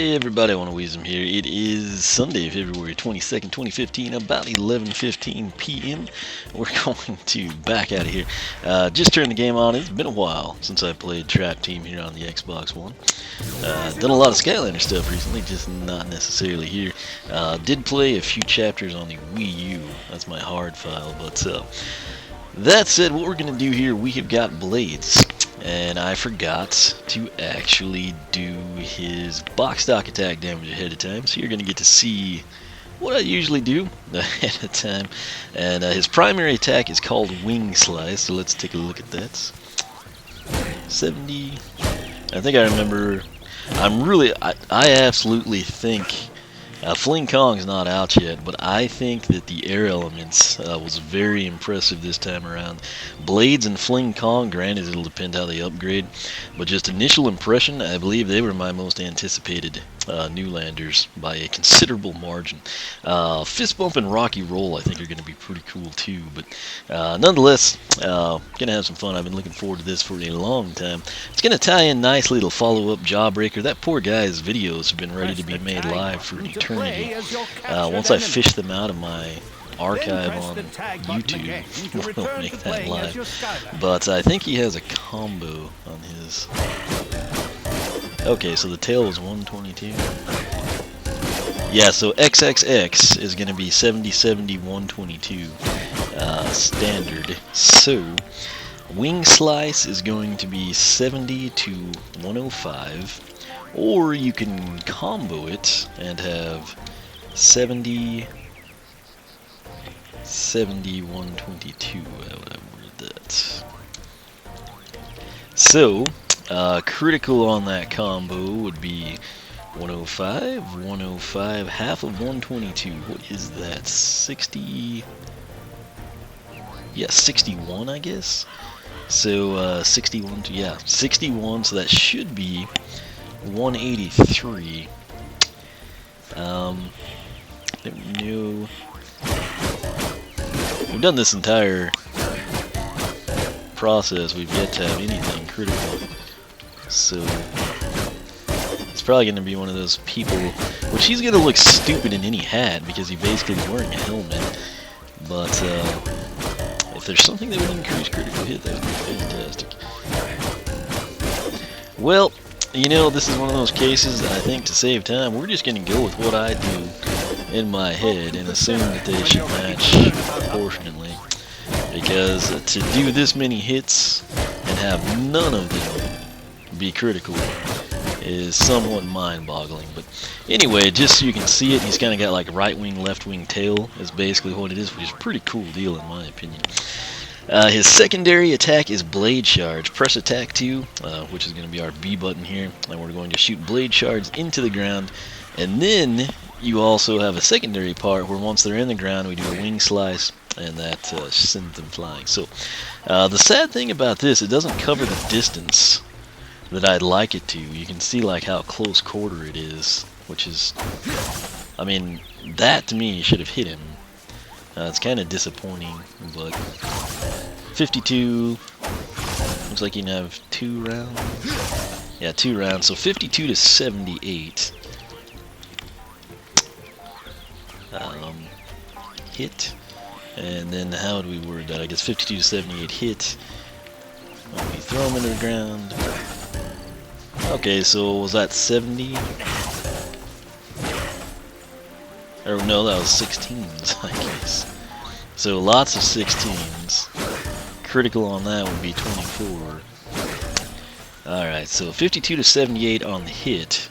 Hey everybody, I want to Wisdom here. It is Sunday, February 22nd, 2015, about 11:15 p.m. We're going to back out of here. Just turned the game on. It's been a while since I played Trap Team here on the Xbox One. Done a lot of Skylander stuff recently, just not necessarily here. Did play a few chapters on the Wii U. That's my hard file, but that said, what we're going to do here, we have got Blades. And I forgot to actually do his box stock attack damage ahead of time, so you're going to get to see what I usually do ahead of time. And his primary attack is called Wing Slice, so let's take a look at that. 70. I think I remember. I absolutely think. Fling Kong's not out yet, but I think that the air elements was very impressive this time around. Blades and Fling Kong, granted it'll depend how they upgrade, but just initial impression, I believe they were my most anticipated Newlanders by a considerable margin. Fist Bump and Rocky Roll I think are going to be pretty cool too, but nonetheless, going to have some fun. I've been looking forward to this for a long time. It's going to tie in nicely. It'll follow up Jawbreaker. That poor guy's videos have been ready to be made live for an eternity. Once I fish them out of my archive on YouTube, we'll make that live. But I think he has a combo on his. Okay, so the tail was 122. Yeah, so XXX is going to be 70, 70, 122 standard. So Wing Slice is going to be 70 to 105. Or you can combo it and have 70, 70, 122. How would I word that? So, critical on that combo would be 105, 105, half of 122. What is that? 60? Yeah, 61, I guess. So, 61, yeah, 61, so that should be 183. No. We've done this entire process. We've yet to have anything critical. So it's probably going to be one of those people, which he's going to look stupid in any hat because he's basically wearing a helmet. But if there's something that would increase critical hit, that would be fantastic. Well, you know, this is one of those cases that I think to save time, we're just going to go with what I do in my head and assume that they should match proportionately. Because to do this many hits and have none of them be critical is somewhat mind-boggling. But anyway, just so you can see it, he's kind of got like right wing, left wing tail is basically what it is, which is a pretty cool deal in my opinion. His secondary attack is Blade Shards. Press attack 2, which is going to be our B button here, and we're going to shoot Blade Shards into the ground. And then you also have a secondary part where once they're in the ground, we do a Wing Slice, and that sends them flying. So the sad thing about this, it doesn't cover the distance that I'd like it to. You can see like how close quarter it is, which is, I mean, that to me should have hit him. It's kind of disappointing, but 52, looks like you can have 2 rounds. Yeah, 2 rounds, so 52 to 78. Hit, and then how do we word that? I guess 52 to 78 hit. We throw him into the ground. Okay, so was that 70? Or no, that was 16s, I guess. So lots of 16s. Critical on that would be 24. Alright, so 52 to 78 on the hit.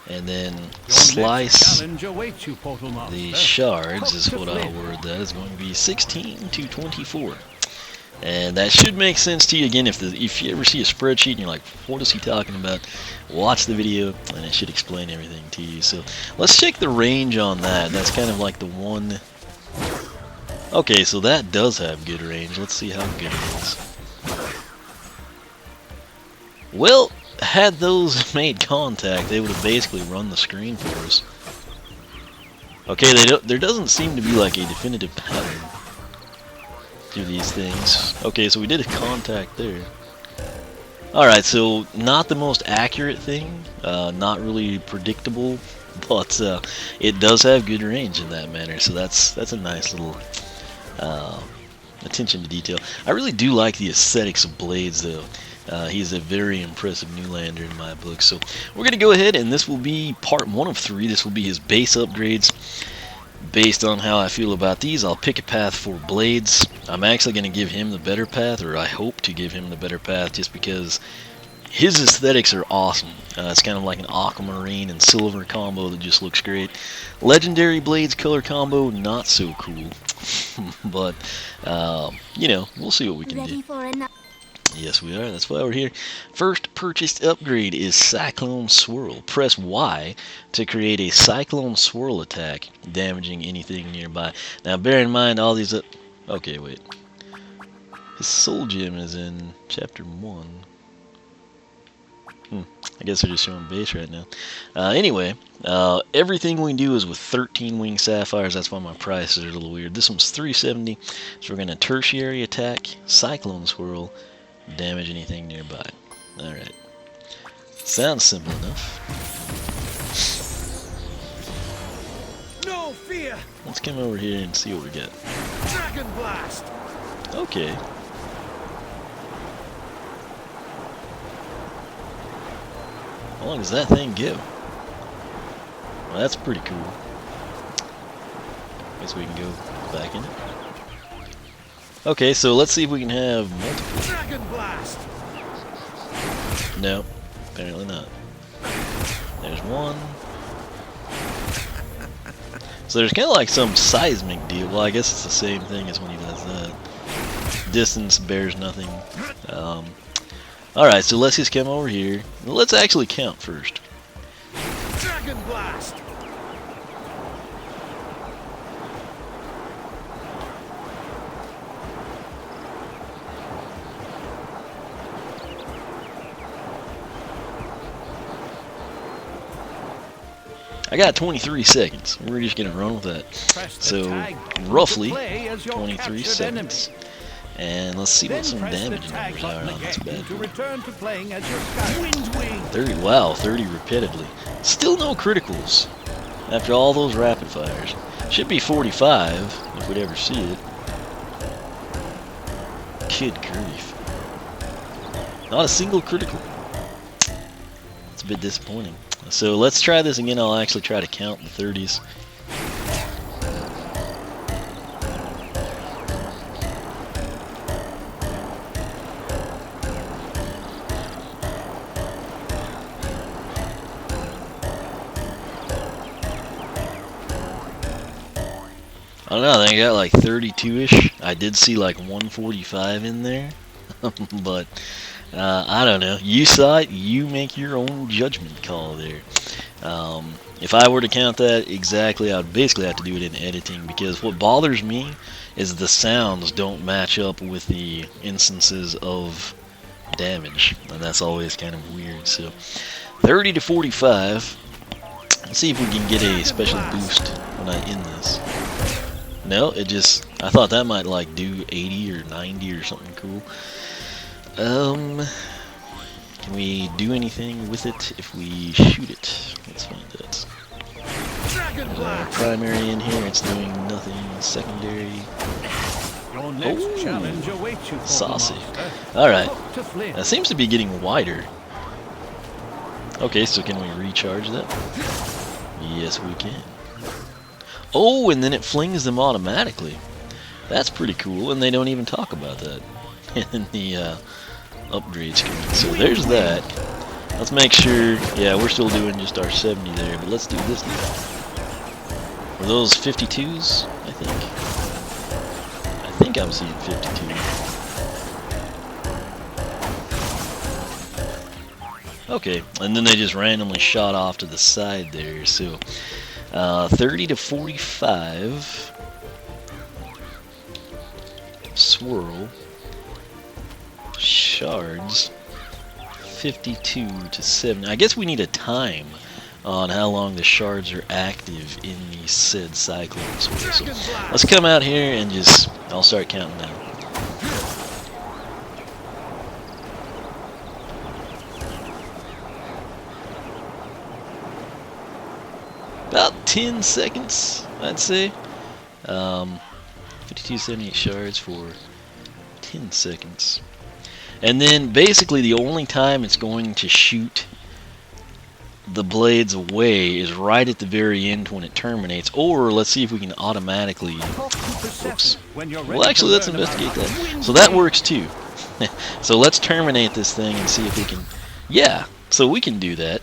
And then slice the shards is what I'll word that. Is going to be 16 to 24. And that should make sense to you. Again, if you ever see a spreadsheet and you're like, what is he talking about? Watch the video and it should explain everything to you. So let's check the range on that. That's kind of like the one. Okay, so that does have good range. Let's see how good it is. Well, had those made contact, they would have basically run the screen for us. Okay, there doesn't seem to be like a definitive pattern to these things. Okay, so we did a contact there. Alright, so not the most accurate thing, not really predictable, but it does have good range in that manner, so that's a nice little uh, attention to detail. I really do like the aesthetics of Blades, though. He's a very impressive Newlander in my book. So we're going to go ahead, and this will be part 1 of 3. This will be his base upgrades. Based on how I feel about these, I'll pick a path for Blades. I'm actually going to give him the better path, or I hope to give him the better path, just because his aesthetics are awesome. It's kind of like an aquamarine and silver combo that just looks great. Legendary Blades color combo, not so cool. But, you know, we'll see what we can do. Yes, we are. That's why we're here. First purchased upgrade is Cyclone Swirl. Press Y to create a Cyclone Swirl attack, damaging anything nearby. Now, bear in mind all these... Okay, wait. His Soul Gem is in Chapter 1. I guess they're just showing base right now. Anyway, everything we do is with 13 wing sapphires. That's why my prices are a little weird. This one's $370. So we're going to tertiary attack, Cyclone Swirl, damage anything nearby. Alright. Sounds simple enough. No fear. Let's come over here and see what we got. Dragon Blast. Okay. How long does that thing go? Well, that's pretty cool. Guess we can go back in it. Okay, so let's see if we can have multiple. Dragon Blast. No, apparently not. There's one. So there's kind of like some seismic deal. Well, I guess it's the same thing as when he does that. Distance bears nothing. Alright, so let's just come over here. Let's actually count first. Dragon Blast. I got 23 seconds. We're just going to run with that. So, roughly 23 seconds. And let's see what some damage numbers are on this bad boy. 30, wow, 30 repetitively. Still no criticals after all those rapid fires. Should be 45 if we'd ever see it. Kid grief. Not a single critical. It's a bit disappointing. So let's try this again. I'll actually try to count the 30s. I don't know, I think I got like 32-ish. I did see like 145 in there. But, I don't know. You saw it, you make your own judgment call there. If I were to count that exactly, I would basically have to do it in editing, because what bothers me is the sounds don't match up with the instances of damage. And that's always kind of weird. So, 30 to 45. Let's see if we can get a special boost when I end this. No, it just, I thought that might like do 80 or 90 or something cool. Can we do anything with it if we shoot it? Let's find out. Primary in here, it's doing nothing. Secondary. Oh, saucy. Alright, that seems to be getting wider. Okay, so can we recharge that? Yes, we can. Oh, and then it flings them automatically. That's pretty cool, and they don't even talk about that in the upgrade screen. So there's that. Let's make sure, yeah, we're still doing just our 70 there, but let's do this now. Were those 52s, I think? I think I'm seeing 52. Okay, and then they just randomly shot off to the side there, so 30 to 45 swirl shards, 52 to 7. I guess we need a time on how long the shards are active in the said Cyclone Swirl. So let's come out here and just, I'll start counting now. 10 seconds, I'd say. 5278 shards for 10 seconds. And then basically the only time it's going to shoot the blades away is right at the very end when it terminates, or let's see if we can automatically... Oops. Well, actually, let's investigate that. So that works too. So let's terminate this thing and see if we can... Yeah, so we can do that.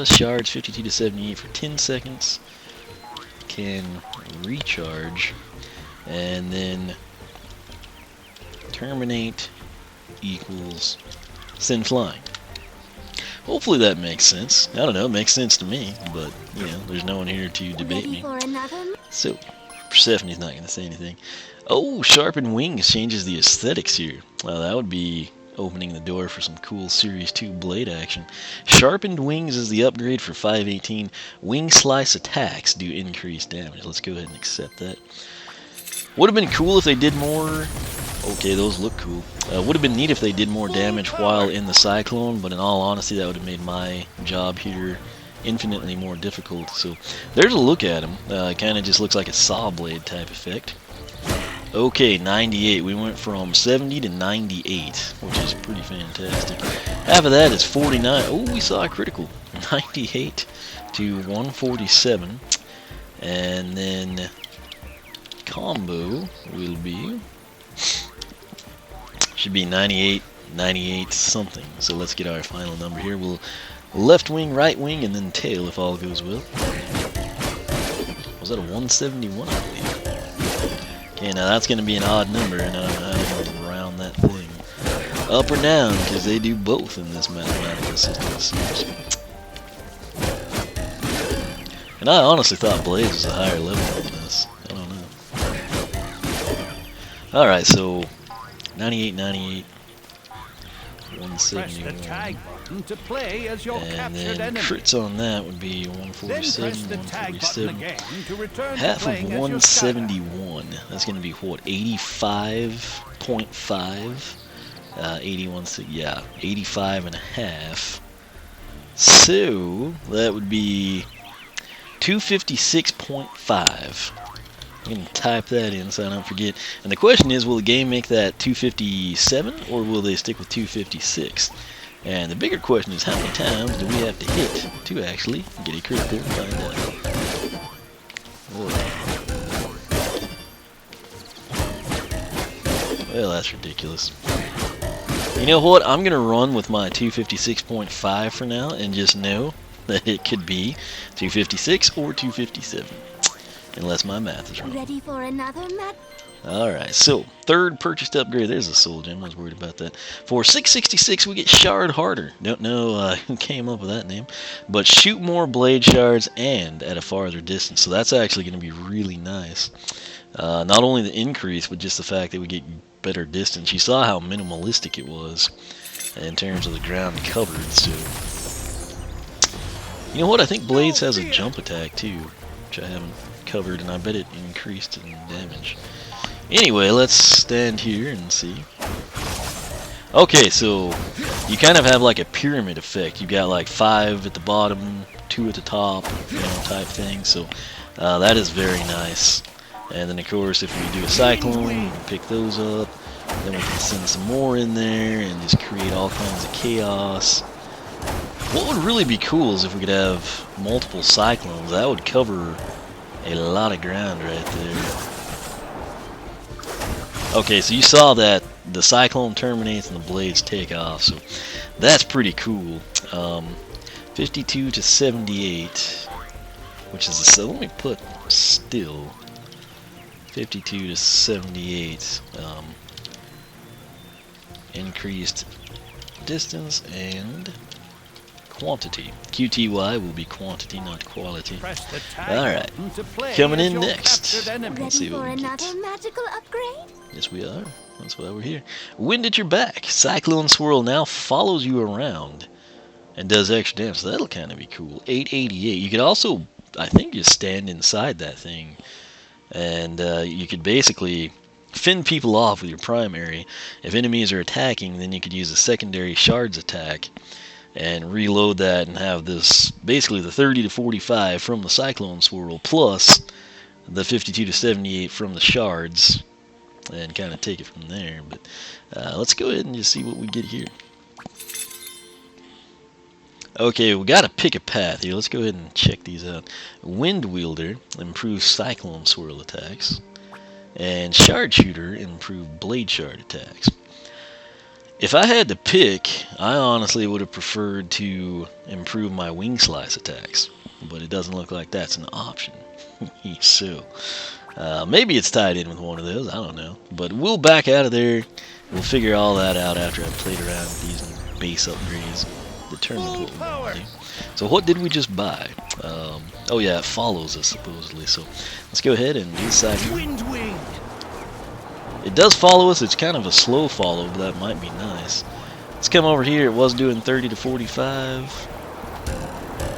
Shards 52 to 78 for 10 seconds. Can recharge. And then terminate equals send flying. Hopefully that makes sense. I don't know, it makes sense to me, but, you know, there's no one here to debate me. So, Persephone's not going to say anything. Oh, Sharpened Wings changes the aesthetics here. Well, that would be opening the door for some cool Series 2 blade action. Sharpened Wings is the upgrade for 518. Wing Slice attacks do increased damage. Let's go ahead and accept that. Would have been cool if they did more... Okay, those look cool. Would have been neat if they did more damage while in the Cyclone, but in all honesty, that would have made my job here infinitely more difficult. So, there's a look at him. It kind of just looks like a saw blade type effect. Okay, 98. We went from 70 to 98, which is pretty fantastic. Half of that is 49. Oh, we saw a critical. 98 to 147. And then combo will be... should be 98, 98 something. So let's get our final number here. We'll left wing, right wing, and then tail if all goes well. Was that a 171, I believe? Okay, now that's going to be an odd number, and I don't know how to round that thing up or down, because they do both in this mathematical system, it seems. And I honestly thought Blaze was a higher level than this. I don't know. Alright, so 98, 98, 171, and then crits on that would be 147, 147, half of 171, that's going to be what, 85.5, 81, yeah, 85 and a half, so that would be 256.5. I'm going to type that in so I don't forget. And the question is, will the game make that 257 or will they stick with 256? And the bigger question is, how many times do we have to hit to actually get a critical and find out? Well, that's ridiculous. You know what? I'm going to run with my 256.5 for now and just know that it could be 256 or 257. Unless my math is wrong. Ready for another match? Alright, so third purchased upgrade. There's a soul gem. I was worried about that. For 666, we get Shard Harder. Don't know who came up with that name. But shoot more blade shards and at a farther distance. So that's actually going to be really nice. Not only the increase, but just the fact that we get better distance. You saw how minimalistic it was in terms of the ground covered. So, you know what? I think Blades has a jump attack too, which I haven't covered, and I bet it increased in damage. Anyway, let's stand here and see. Okay, so you kind of have like a pyramid effect. You got like 5 at the bottom, 2 at the top, you know, type thing. So that is very nice. And then of course, if we do a cyclone, we can pick those up. Then we can send some more in there and just create all kinds of chaos. What would really be cool is if we could have multiple cyclones. That would cover a lot of ground right there. Okay, so you saw that the cyclone terminates and the blades take off, so that's pretty cool. 52 to 78, which is so. Let me put still 52 to 78. Increased distance and quantity. QTY will be quantity, not quality. Alright, coming in next. Let's see what we get. Magical upgrade? Yes, we are. That's why we're here. Wind at your back. Cyclone Swirl now follows you around and does extra damage. So that'll kind of be cool. 888. You could also, I think, just stand inside that thing. And you could basically fend people off with your primary. If enemies are attacking, then you could use a secondary shards attack and reload that and have this basically the 30 to 45 from the Cyclone Swirl plus the 52 to 78 from the shards, and kind of take it from there. But let's go ahead and just see what we get here. Okay, we got to pick a path here. Let's go ahead and check these out. Wind Wielder improves Cyclone Swirl attacks, and Shard Shooter improved Blade Shard attacks. If I had to pick, I honestly would have preferred to improve my Wing Slice attacks, but it doesn't look like that's an option. So, maybe it's tied in with one of those, I don't know. But we'll back out of there. We'll figure all that out after I've played around with these base upgrades, determine what we want to do. So what did we just buy? Oh yeah, it follows us supposedly, so let's go ahead and decide. Wind Wing. It does follow us. It's kind of a slow follow, but that might be nice. Let's come over here. It was doing 30 to 45.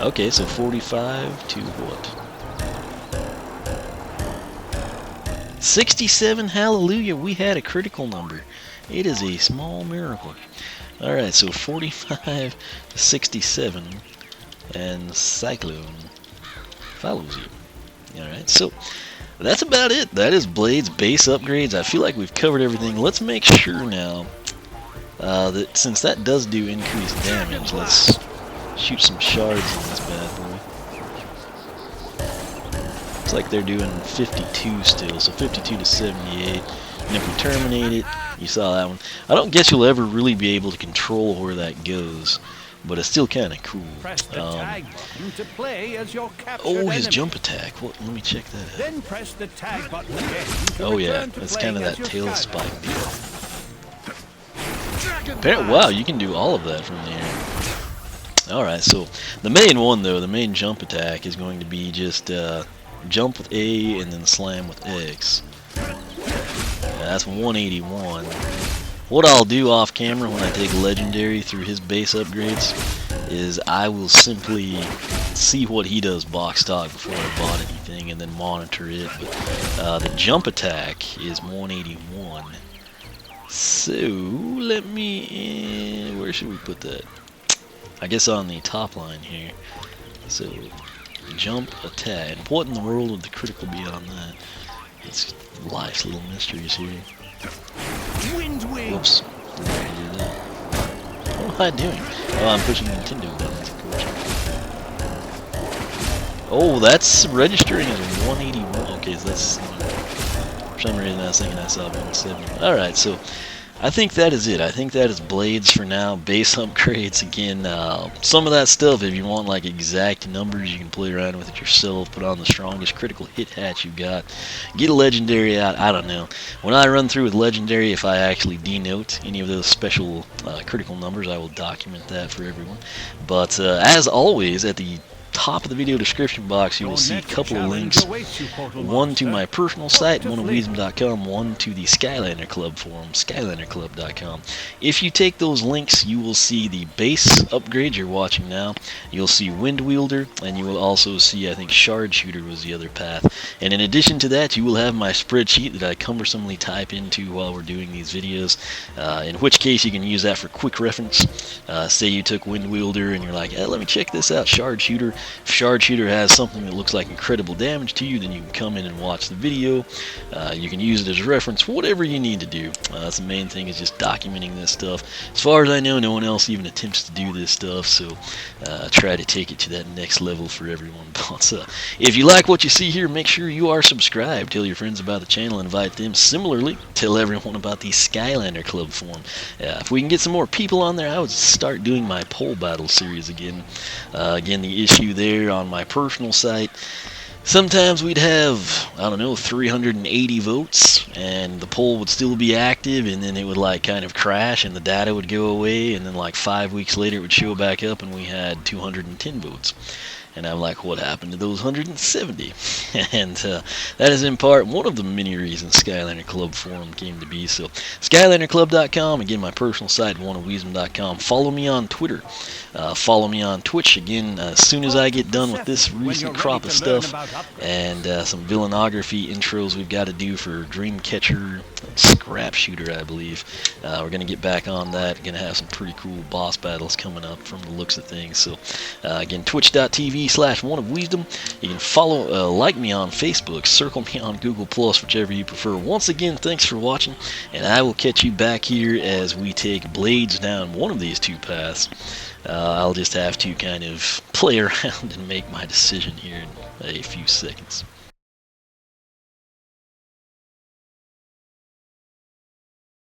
Okay, so 45 to what? 67, hallelujah, we had a critical number. It is a small miracle. Alright, so 45 to 67, and Cyclone follows you. Alright, so that's about it. That is Blade's base upgrades. I feel like we've covered everything. Let's make sure now that since that does do increased damage, let's shoot some shards in this bad boy. Looks like they're doing 52 still, so 52 to 78. And if we terminate it, you saw that one. I don't guess you'll ever really be able to control where that goes, but it's still kind of cool. Press the tag button to play as your captured Oh, his enemy. jump attack. What? Let me check that out. Then press the tag button again to Oh yeah, return to it's playing kind of as that your tail Skylander. spike deal. Dragon Apparently, Blast. wow, you can do all of that from the air. Alright, so the main one though, the main jump attack is going to be just jump with A and then slam with X. That's 181. What I'll do off camera when I take Legendary through his base upgrades is I will simply see what he does box stock before I bought anything and then monitor it. But the jump attack is 181. So let me, where should we put that? I guess on the top line here. So jump attack. And what in the world would the critical be on that? It's life's little mysteries here. Wind Wing. Whoops. Didn't mean to do that. What am I doing? Oh, I'm pushing Nintendo buttons, of course. Oh, that's registering as 181. Okay, so that's, for some reason I was thinking I saw 170. Alright, so I think that is it. I think that is Blades for now. Base upgrades again. Some of that stuff, if you want like exact numbers, you can play around with it yourself. Put on the strongest critical hit hatch you got. Get a legendary out. I don't know. When I run through with legendary, if I actually denote any of those special critical numbers, I will document that for everyone. But as always, at the top of the video description box, you will see a couple of links. One to my personal site, monoweasm.com, one to the Skylander Club forum, skylanderclub.com. If you take those links, you will see the base upgrade you're watching now. You'll see Wind Wielder, and you will also see, I think, Shard Shooter was the other path. And in addition to that, you will have my spreadsheet that I cumbersomely type into while we're doing these videos, in which case you can use that for quick reference. Say you took Wind Wielder and you're like, hey, let me check this out, Shard Shooter. If Shard Shooter has something that looks like incredible damage to you, then you can come in and watch the video. You can use it as a reference, whatever you need to do. That's the main thing, is just documenting this stuff. As far as I know, no one else even attempts to do this stuff, so try to take it to that next level for everyone. But if you like what you see here, make sure you are subscribed. Tell your friends about the channel, invite them. Similarly, tell everyone about the Skylander Club forum. If we can get some more people on there, I would start doing my poll battle series again. Again, the issue there on my personal site, sometimes we'd have, I don't know, 380 votes and the poll would still be active, and then it would like kind of crash and the data would go away, and then like 5 weeks later it would show back up and we had 210 votes. And I'm like, what happened to those 170? And that is in part one of the many reasons Skylander Club Forum came to be. So SkylanderClub.com, again, my personal site, oneofwisdom.com. Follow me on Twitter. Follow me on Twitch. Again, as soon as I get done with this recent crop of stuff and some villainography intros we've got to do for Dreamcatcher Scrap Shooter, I believe. We're going to get back on that. Going to have some pretty cool boss battles coming up from the looks of things. So again, twitch.tv/oneofwisdom. You can follow, like me on Facebook, circle me on Google+, whichever you prefer. Once again, thanks for watching, and I will catch you back here as we take Blades down one of these two paths. I'll just have to kind of play around and make my decision here in a few seconds.